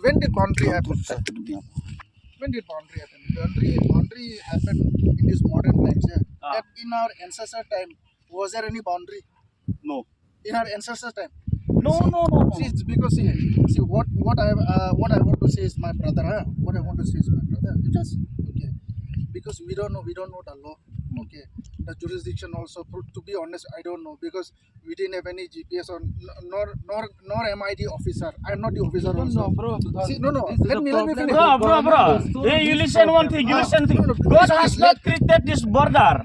when did boundary happen? When did boundary happen? Boundary happened in these modern times. Yeah. That in our ancestor time, was there any boundary? No. In our ancestor time. No. See, it's because see what I want to say is my brother. Huh? What I want to say is my brother. It just okay. Because we don't know the law. Okay. The jurisdiction also. To be honest, I don't know because we didn't have any GPS or nor am I the officer. I'm not the officer also. No, bro. See, no. Let me finish. Bro. Hey, you listen one thing. God has not created this border.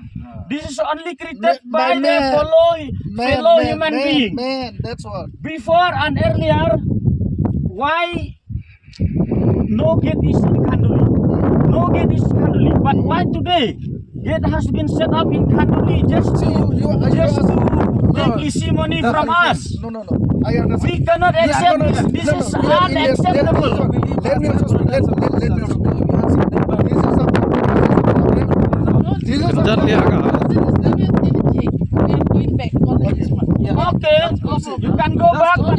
This is only created by the fellow human being. Man, that's what. Before and earlier, why no gate is in Kanduli? No gate is in Kanduli. But why today? Gate has been set up in Kanduli just to make easy money from us. No. I understand. We cannot accept this. This is unacceptable. Let me also speak. This is Okay, you can go back, but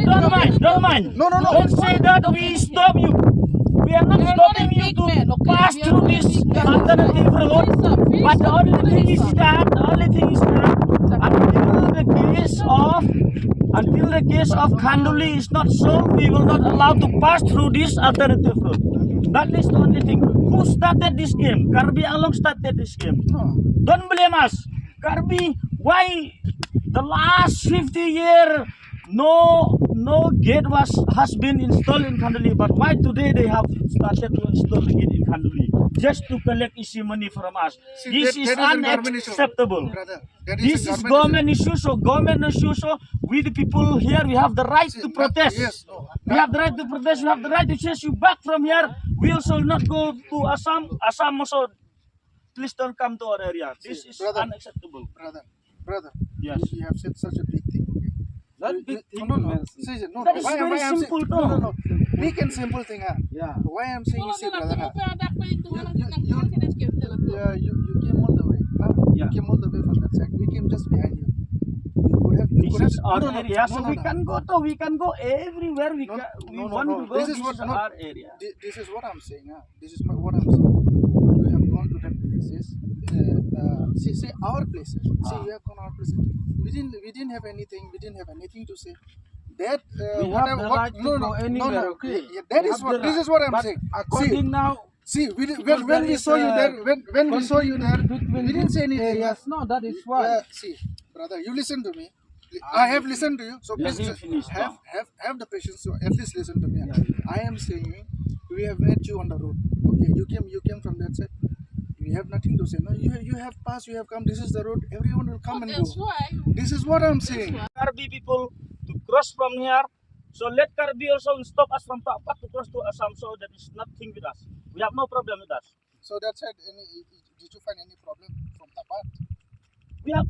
don't mind. No. Don't say that we stop you. We are not stopping you to pass through this alternative road. But the only thing is that until the case of Kanduli is not solved, we will not allow to pass through this alternative road. That is the only thing. Who started this game? Karbi Along started this game. Don't blame us. Karbi, why the last 50 years no gate has been installed in Kanduli, but why today they have started to install the gate in Kanduli just to collect easy money from us? See, this is unacceptable. This is government issue. So government issue. So we the people here, we have the right to protest. Yes. We have the right to protest. We have the right to chase you back from here. We also not go to Assam. Assam also. Please don't come to our area. This is unacceptable. Brother. Yes. You have said such a big thing. Okay. That big thing. No. That is very simple. No. Big and simple thing. Yeah. Why I'm saying is, brother. You came all the way. You came all the way from that side. We came just behind you. This is our area, so we can go everywhere we want to go. This is our area. This is what I'm saying. This is what I'm saying. You have gone to that places. See our places. See, you have gone our places. We didn't have anything. We didn't have anything to say. That we have the right to go anywhere. Okay. Yeah, that is what. This is what I'm saying. According now. See, when we saw you there, when we saw you there, we didn't say anything. Yes, no, that is why. See, brother, you listen to me. I have listened to you, so please have the patience to at least listen to me. I am saying we have met you on the road. Okay, you came from that side. We have nothing to say. No, you have passed, you have come. This is the road. Everyone will come and go. This is what I'm saying. Karbi people to cross from here. So let Karbi also stop us from Tapak to cross to Assam. So that is nothing with us. We have no problem with us. So that said, did you find any problem from Tapak? We have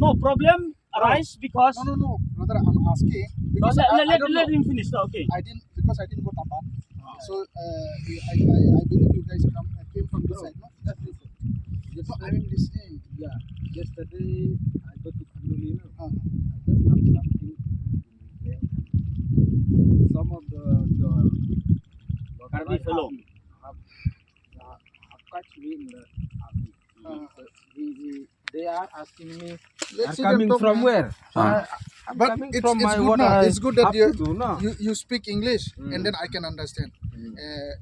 no problem arise because no, brother, I'm asking because let him finish. Okay. I didn't go Tapak. So I believe you guys came from this side, no? Yes, I'm listening. Yeah. Yesterday I go to Kanduli. I just have something there. Some of the Karbi fellow have catch me in the army. They are asking me. Are coming from where? I'm but coming it's from good what now. I It's good that have to do now. you speak English and then I can understand.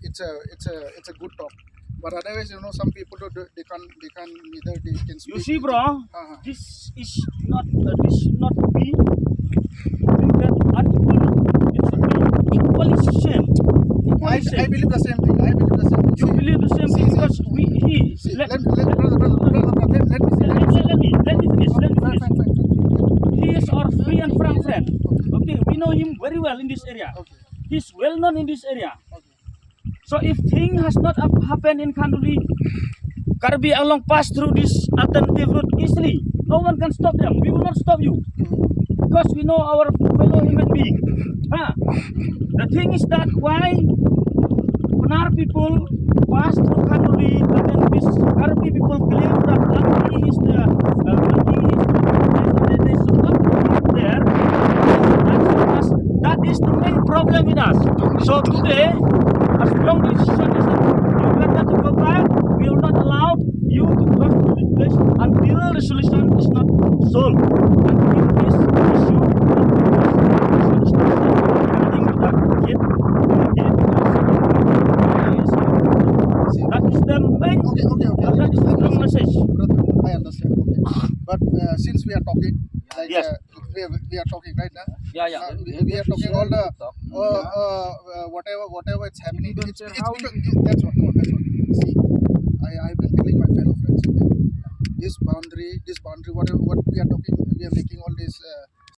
It's a good talk. But otherwise, some people they can neither they can speak. You see, bro, this is not be treated unequal. It's equally same. I believe the same thing. You believe the same thing because let me finish. He is our free and frank friend. Okay, we know him very well in this area. He's well known in this area. So if thing has not happened in Kanduli, Karbi Along pass through this alternative route easily. No one can stop them. We will not stop you because we know our fellow human being. The thing is that why Panar people pass through Kanduli, but then this Karbi people claim that Kanduli is the they should not live there. That is the main problem problem with us. So today, a strong decision is that you better to go back. We will not allow you to come to this place until the solution is not solved. Until this issue, regarding with that kid, that is the main. That is the strong message. Brother, I understand. Okay. But since we are talking, like Yes. we are talking right now. Yeah. We are talking all the whatever it's happening. It's because that's what. No, that's what. See, I've been telling my fellow friends. Okay, this boundary, what we are talking, we are making all this